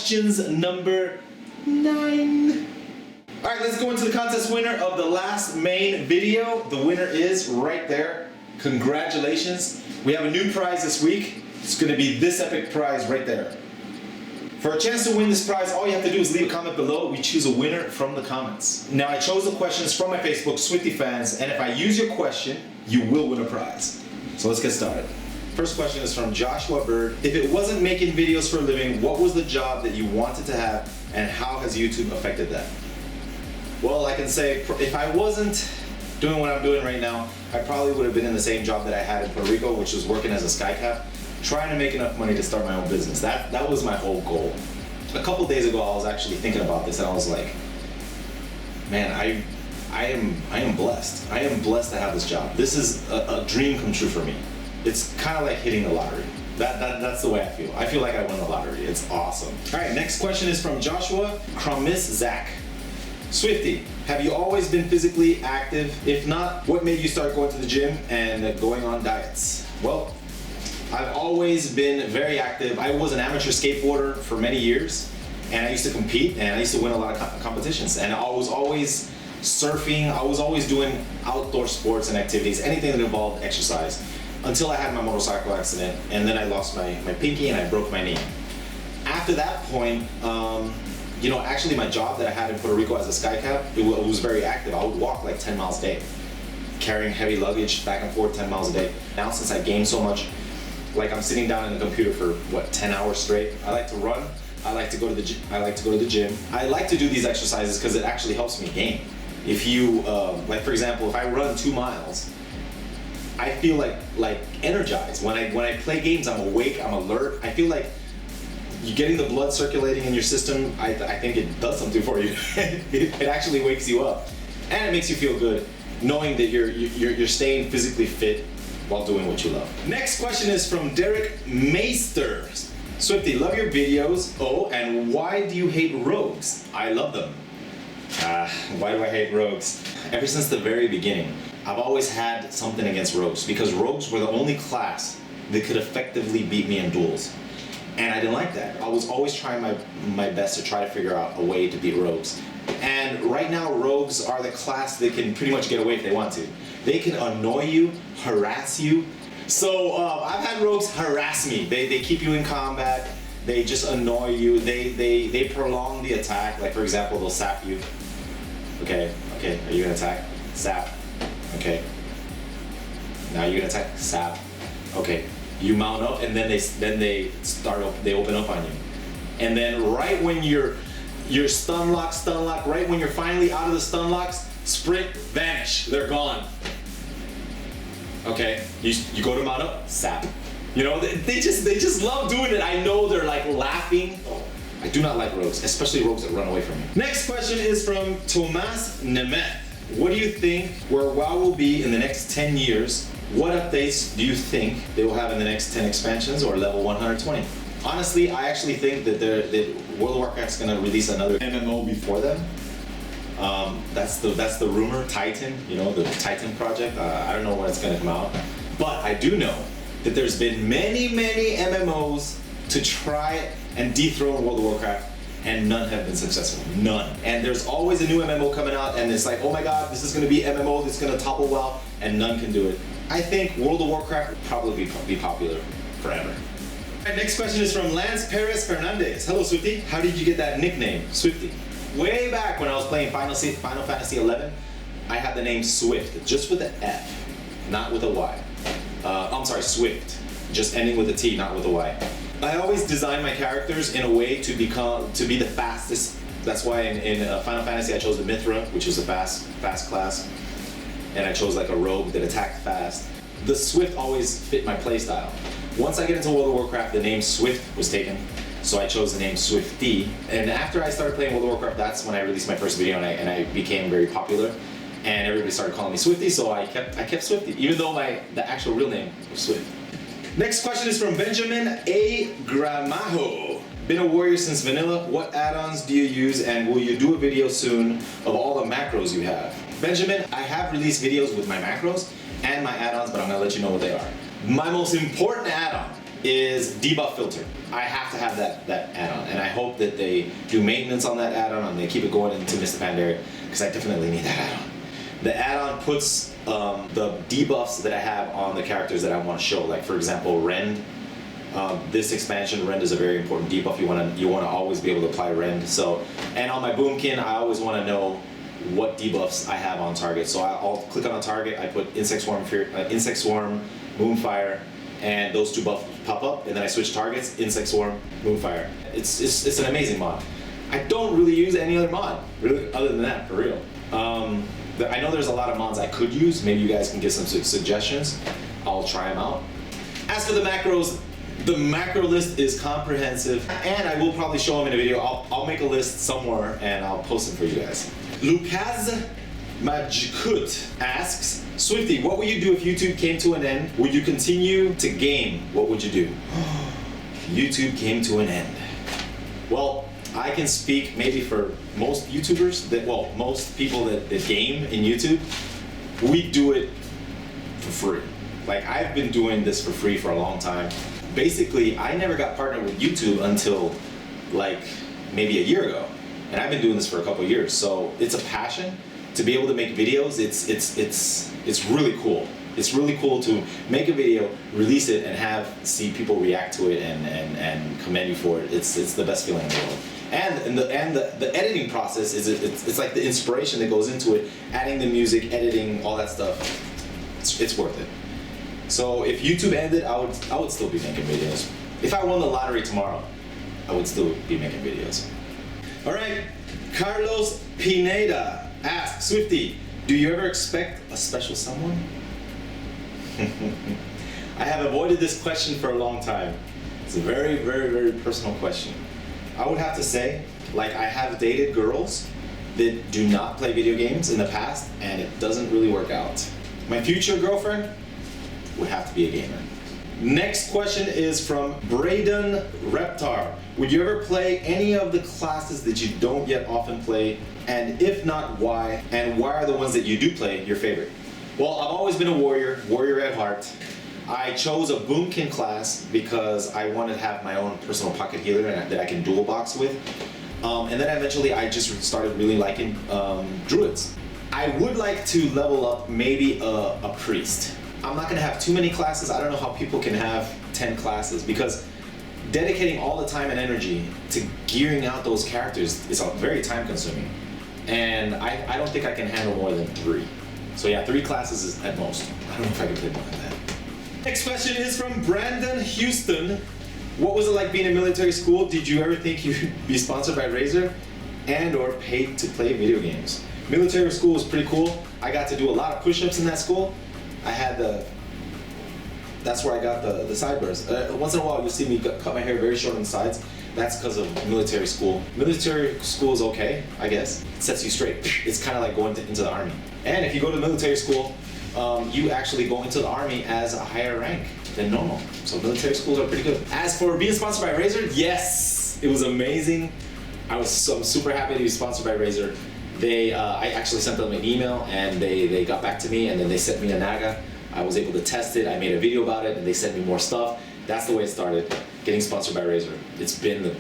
questions number 9. Alright, let's go into the contest winner of the last main video. The winner is right there. Congratulations. We have a new prize this week. It's going to be this epic prize right there. For a chance to win this prize, all you have to do is leave a comment below. We choose a winner from the comments. Now, I chose the questions from my Facebook, Swifty fans, and if I use your question, you will win a prize. So let's get started. First question is from Joshua Bird. If it wasn't making videos for a living, what was the job that you wanted to have, and how has YouTube affected that? Well, I can say, if I wasn't doing what I'm doing right now, I probably would have been in the same job that I had in Puerto Rico, which was working as a skycap, trying to make enough money to start my own business. That was my whole goal. A couple days ago, I was actually thinking about this, and I was like, man, I am blessed. I am blessed to have this job. This is a dream come true for me. It's kind of like hitting the lottery. That's the way I feel. I feel like I won the lottery. It's awesome. All right, next question is from Joshua CHOMYSZAK. Swifty, have you always been physically active? If not, what made you start going to the gym and going on diets? Well, I've always been very active. I was an amateur skateboarder for many years, and I used to compete, and I used to win a lot of competitions. And I was always surfing. I was always doing outdoor sports and activities, anything that involved exercise, until I had my motorcycle accident, and then I lost my pinky and I broke my knee. After that point, you know, actually my job that I had in Puerto Rico as a skycap, it was very active. I would walk like 10 miles a day, carrying heavy luggage back and forth 10 miles a day. Now, since I gained so much, like I'm sitting down in the computer for what, 10 hours straight. I like to run. I like to go to the gym. I like to do these exercises because it actually helps me gain. If you, like for example, if I run 2 miles, I feel like energized. When I play games, I'm awake, I'm alert. I feel like you're getting the blood circulating in your system. I think it does something for you. It actually wakes you up, and it makes you feel good, knowing that you're staying physically fit while doing what you love. Next question is from Derek MEISTER. Swifty, love your videos. Oh, and why do you hate rogues? I love them. Why do I hate rogues? Ever since the very beginning, I've always had something against rogues, because rogues were the only class that could effectively beat me in duels. And I didn't like that. I was always trying my best to try to figure out a way to beat rogues. And right now, rogues are the class that can pretty much get away if they want to. They can annoy you, harass you. So I've had rogues harass me. They keep you in combat. They just annoy you. They prolong the attack. Like for example, they'll sap you. Okay, are you gonna attack? Sap. Okay. Now you're gonna attack. Sap. Okay. You mount up, and then they open up on you. And then right when you're stun lock, right when you're finally out of the stun locks, sprint, vanish, they're gone. Okay, you go to mount up, sap. You know, they just love doing it. I know they're like laughing. I do not like rogues, especially rogues that run away from me. Next question is from TAMAS NEMETH. What do you think where WoW will be in the next 10 years? What updates do you think they will have in the next 10 expansions or level 120? Honestly, I actually think that World of Warcraft's gonna release another MMO before them. That's the rumor. Titan, you know, the Titan project. I don't know when it's gonna come out, but I do know that there's been many MMOs to try and dethrone World of Warcraft, and none have been successful. None. And there's always a new MMO coming out, and it's like, oh my God, this is gonna be MMO that's gonna topple WoW, and none can do it. I think World of Warcraft will probably be popular forever. All right, next question is from PEREZ FERNANDEZ. Hello Swifty, how did you get that nickname, Swifty? Way back when I was playing Final Fantasy 11, I had the name Swift, just with an F, not with a Y. I'm sorry, Swift, just ending with a T, not with a Y. I always design my characters in a way to be the fastest. That's why in Final Fantasy I chose the Mithra, which is a fast class. And I chose like a rogue that attacked fast. The Swift always fit my playstyle. Once I get into World of Warcraft, the name Swift was taken, so I chose the name Swifty. And after I started playing World of Warcraft, that's when I released my first video, and I became very popular. And everybody started calling me Swifty, so I kept Swifty, even though the actual real name was Swift. Next question is from Benjamin A. GRAMAJO. Been a warrior since vanilla. What add-ons do you use, and will you do a video soon of all the macros you have? Benjamin, I have released videos with my macros and my add-ons, but I'm gonna let you know what they are. My most important add-on is debuff filter. I have to have that add-on, and I hope that they do maintenance on that add-on and they keep it going into Mr. Pandaria, because I definitely need that add-on. The add-on puts the debuffs that I have on the characters that I want to show. Like for example, Rend. This expansion, Rend is a very important debuff. You want to always be able to apply Rend. So, and on my Boomkin, I always want to know what debuffs I have on target. So I'll click on a target. I put Insect Swarm, Moonfire, and those 2 buffs pop up, and then I switch targets, Insect Swarm, Moonfire. It's an amazing mod. I don't really use any other mod, really, other than that, for real. I know there's a lot of mods I could use. Maybe you guys can get some suggestions. I'll try them out. As for the macros, the macro list is comprehensive, and I will probably show them in a video. I'll make a list somewhere and I'll post them for you guys. LUKASZ MAJKUT asks, Swifty, what would you do if YouTube came to an end? Would you continue to game? What would you do? YouTube came to an end. Well, I can speak maybe for most YouTubers, most people that game in YouTube, we do it for free. Like, I've been doing this for free for a long time. Basically, I never got partnered with YouTube until like maybe a year ago. And I've been doing this for a couple of years. So it's a passion to be able to make videos. It's really cool. It's really cool to make a video, release it, and see people react to it and commend you for it. It's the best feeling in the world. And the editing process it's like the inspiration that goes into it, adding the music, editing, all that stuff. It's worth it. So if YouTube ended, I would still be making videos. If I won the lottery tomorrow, I would still be making videos. All right, Carlos Pineda asks, Swifty, do you ever expect a special someone? I have avoided this question for a long time. It's a very, very, very personal question. I would have to say, like, I have dated girls that do not play video games in the past, and it doesn't really work out. My future girlfriend would have to be a gamer. Next question is from Braden REPTAR. Would you ever play any of the classes that you don't yet often play? And if not, why? And why are the ones that you do play your favorite? Well, I've always been a warrior at heart. I chose a Boomkin class because I wanted to have my own personal pocket healer that I can dual box with. And then eventually I just started really liking druids. I would like to level up maybe a priest. I'm not gonna have too many classes. I don't know how people can have 10 classes, because dedicating all the time and energy to gearing out those characters is very time consuming. And I don't think I can handle more than 3. So yeah, 3 classes is at most. I don't know if I can play more than that. Next question is from Brandon Houston. What was it like being in military school? Did you ever think you'd be sponsored by Razer and or paid to play video games? Military school was pretty cool. I got to do a lot of push-ups in that school. I had that's where I got the sideburns. Once in a while you'll see me cut my hair very short on the sides. That's because of military school. Military school is okay, I guess. It sets you straight. It's kind of like going into the army. And if you go to military school, you actually go into the army as a higher rank than normal. So military schools are pretty good. As for being sponsored by Razer, yes, it was amazing. I'm super happy to be sponsored by Razer. I actually sent them an email and they got back to me, and then they sent me a Naga. I was able to test it, I made a video about it, and they sent me more stuff. That's the way it started, getting sponsored by Razer. It's been the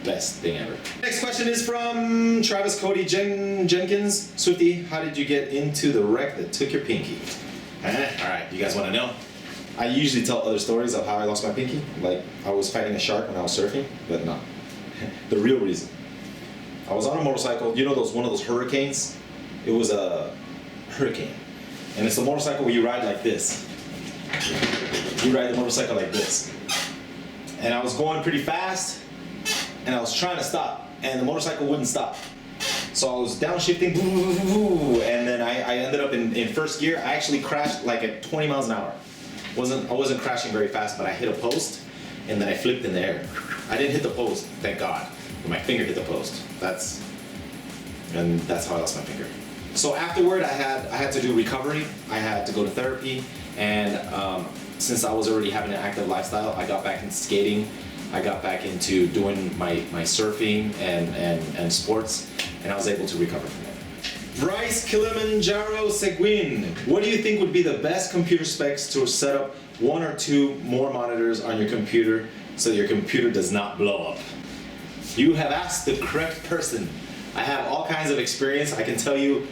best thing ever. Next question is from Travis Cody Jenkins. Swifty, how did you get into the wreck that took your pinky? Alright, you guys want to know? I usually tell other stories of how I lost my pinky. Like, I was fighting a shark when I was surfing, but no. The real reason. I was on a motorcycle, you know one of those hurricanes? It was a hurricane. And it's a motorcycle where you ride like this. You ride the motorcycle like this. And I was going pretty fast, and I was trying to stop, and the motorcycle wouldn't stop. So I was downshifting, and then I ended up in first gear. I actually crashed like at 20 miles an hour. I wasn't crashing very fast, but I hit a post, and then I flipped in the air. I didn't hit the post, thank God. But my finger hit the post. That's how I lost my finger. So afterward, I had to do recovery. I had to go to therapy, and since I was already having an active lifestyle, I got back into skating. I got back into doing my surfing and sports, and I was able to recover from that. Bryce Kilimanjaro Seguin. What do you think would be the best computer specs to set up 1 or 2 more monitors on your computer so your computer does not blow up? You have asked the correct person. I have all kinds of experience. I can tell you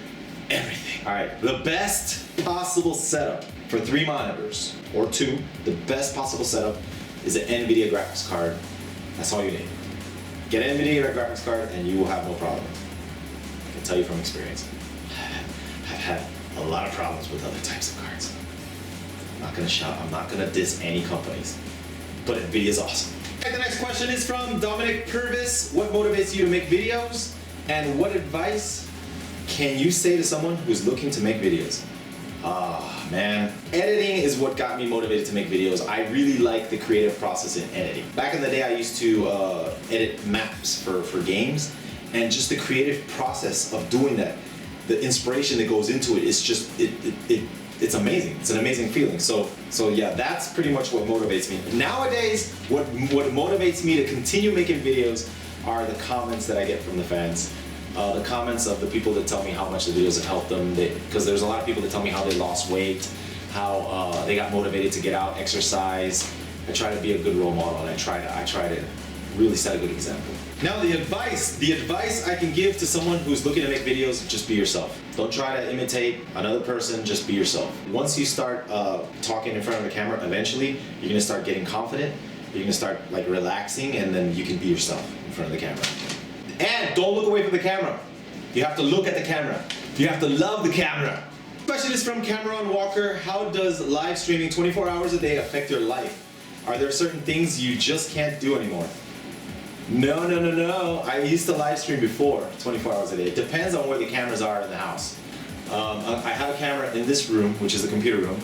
everything. All right, the best possible setup for 3 monitors or 2, the best possible setup is an NVIDIA graphics card. That's all you need. Get an NVIDIA graphics card and you will have no problem. I can tell you from experience. I've had a lot of problems with other types of cards. I'm not gonna shout, I'm not gonna diss any companies, but NVIDIA is awesome. All right, the next question is from DOMINIC PURVIS. What motivates you to make videos? And what advice can you say to someone who's looking to make videos? Ah, man. Editing is what got me motivated to make videos. I really like the creative process in editing. Back in the day, I used to edit maps for games, and just the creative process of doing that, the inspiration that goes into it is just, it's amazing. It's an amazing feeling. So yeah, that's pretty much what motivates me. Nowadays, what motivates me to continue making videos are the comments that I get from the fans. The comments of the people that tell me how much the videos have helped them. Because there's a lot of people that tell me how they lost weight, how they got motivated to get out, exercise. I try to be a good role model, and I try to really set a good example. Now the advice I can give to someone who's looking to make videos, just be yourself. Don't try to imitate another person, just be yourself. Once you start talking in front of the camera, eventually you're gonna start getting confident, you're gonna start like relaxing, and then you can be yourself in front of the camera. And don't look away from the camera. You have to look at the camera. You have to love the camera. Question is from Cameron Walker. How does live streaming 24 hours a day affect your life? Are there certain things you just can't do anymore? No. I used to live stream before, 24 hours a day. It depends on where the cameras are in the house. I have a camera in this room, which is the computer room.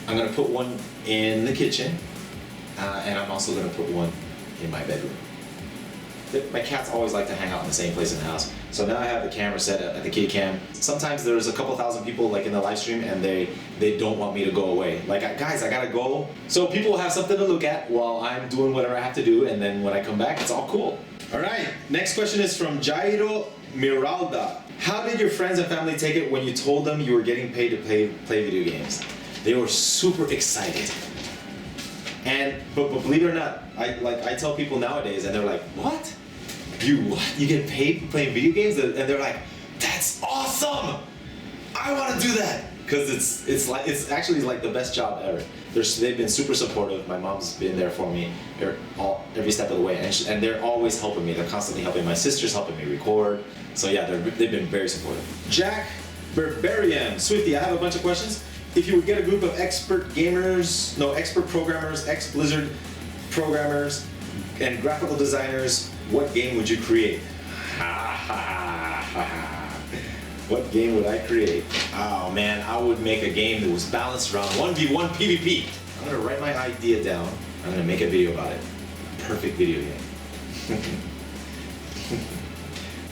I'm gonna put one in the kitchen, and I'm also gonna put one in my bedroom. My cats always like to hang out in the same place in the house. So now I have the camera set at the kitty cam. Sometimes there's a couple thousand people like in the live stream, and they don't want me to go away. Like, guys, I gotta go. So people will have something to look at while I'm doing whatever I have to do, and then when I come back, it's all cool. All right, next question is from JAIRO MIRALDA. How did your friends and family take it when you told them you were getting paid to play video games? They were super excited. But believe it or not, I tell people nowadays, and they're like, what? You get paid for playing video games? And they're like, that's awesome! I want to do that! Because it's actually like the best job ever. They've been super supportive. My mom's been there for me every step of the way, and they're always helping me. They're constantly helping. My sister's helping me record. So yeah, they've been very supportive. Jack BRYCE, Swifty, I have a bunch of questions. If you would get a group of expert programmers, ex-Blizzard programmers, and graphical designers, what game would you create? What game would I create? Oh man, I would make a game that was balanced around 1v1 PvP. I'm gonna write my idea down. I'm gonna make a video about it. Perfect video game.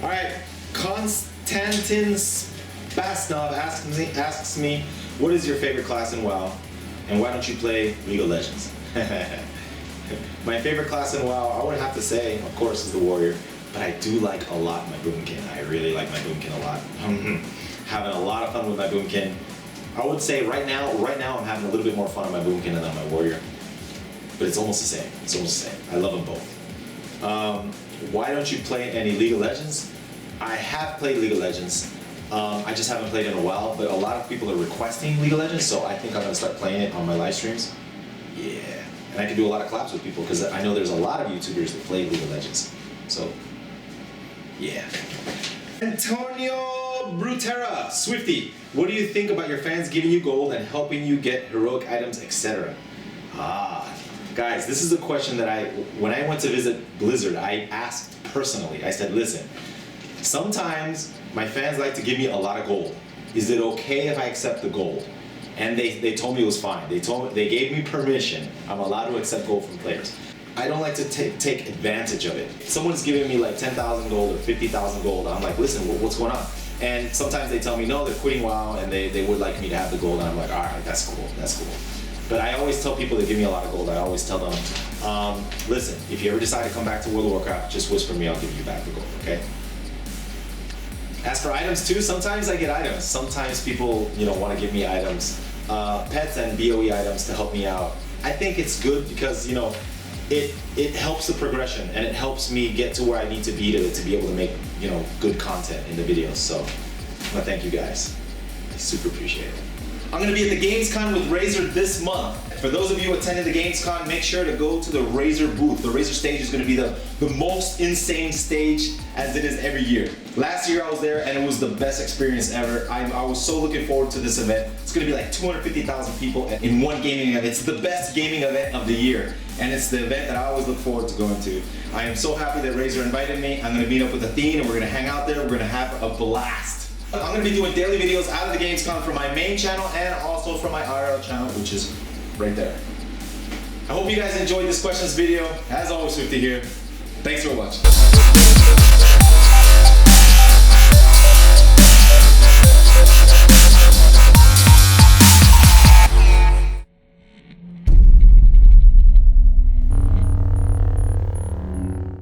All right, Konstantin Spasnov asks me, what is your favorite class in WoW, and why don't you play League of Legends? My favorite class in WoW, I would have to say, of course, is the Warrior, but I do like a lot my Boomkin. I really like my Boomkin a lot. Having a lot of fun with my Boomkin. I would say right now I'm having a little bit more fun on my Boomkin than on my Warrior, but it's almost the same. It's almost the same. I love them both. Why don't you play any League of Legends? I have played League of Legends. I just haven't played in a while, but a lot of people are requesting League of Legends, so I think I'm gonna start playing it on my live streams. Yeah. And I can do a lot of collabs with people because I know there's a lot of YouTubers that play League of Legends. So, yeah. Antonio Brutera, Swifty, what do you think about your fans giving you gold and helping you get heroic items, etc.? Guys, this is a question that when I went to visit Blizzard, I asked personally. I said, listen, sometimes my fans like to give me a lot of gold. Is it okay if I accept the gold? And they told me it was fine. They gave me permission. I'm allowed to accept gold from players. I don't like to take advantage of it. If someone's giving me like 10,000 gold or 50,000 gold, I'm like, listen, what's going on? And sometimes they tell me, no, they're quitting WoW and they would like me to have the gold. And I'm like, all right, that's cool, that's cool. But I always tell people that give me a lot of gold, I always tell them, listen, if you ever decide to come back to World of Warcraft, just whisper me, I'll give you back the gold, okay? As for items too, sometimes I get items. Sometimes people, want to give me items, pets and BOE items to help me out. I think it's good because, it helps the progression and it helps me get to where I need to be able to make, good content in the videos. So, I want to thank you guys. I super appreciate it. I'm going to be at the Gamescom with Razer this month. For those of you attending the Gamescom, make sure to go to the Razer booth. The Razer stage is going to be the most insane stage as it is every year. Last year I was there and it was the best experience ever. I was so looking forward to this event. It's going to be like 250,000 people in one gaming event. It's the best gaming event of the year. And it's the event that I always look forward to going to. I am so happy that Razer invited me. I'm going to meet up with Athene and we're going to hang out there. We're going to have a blast. I'm going to be doing daily videos out of the Gamescom from my main channel and also from my IRL channel, which is right there. I hope you guys enjoyed this questions video. As always, Swifty here. Thanks for watching.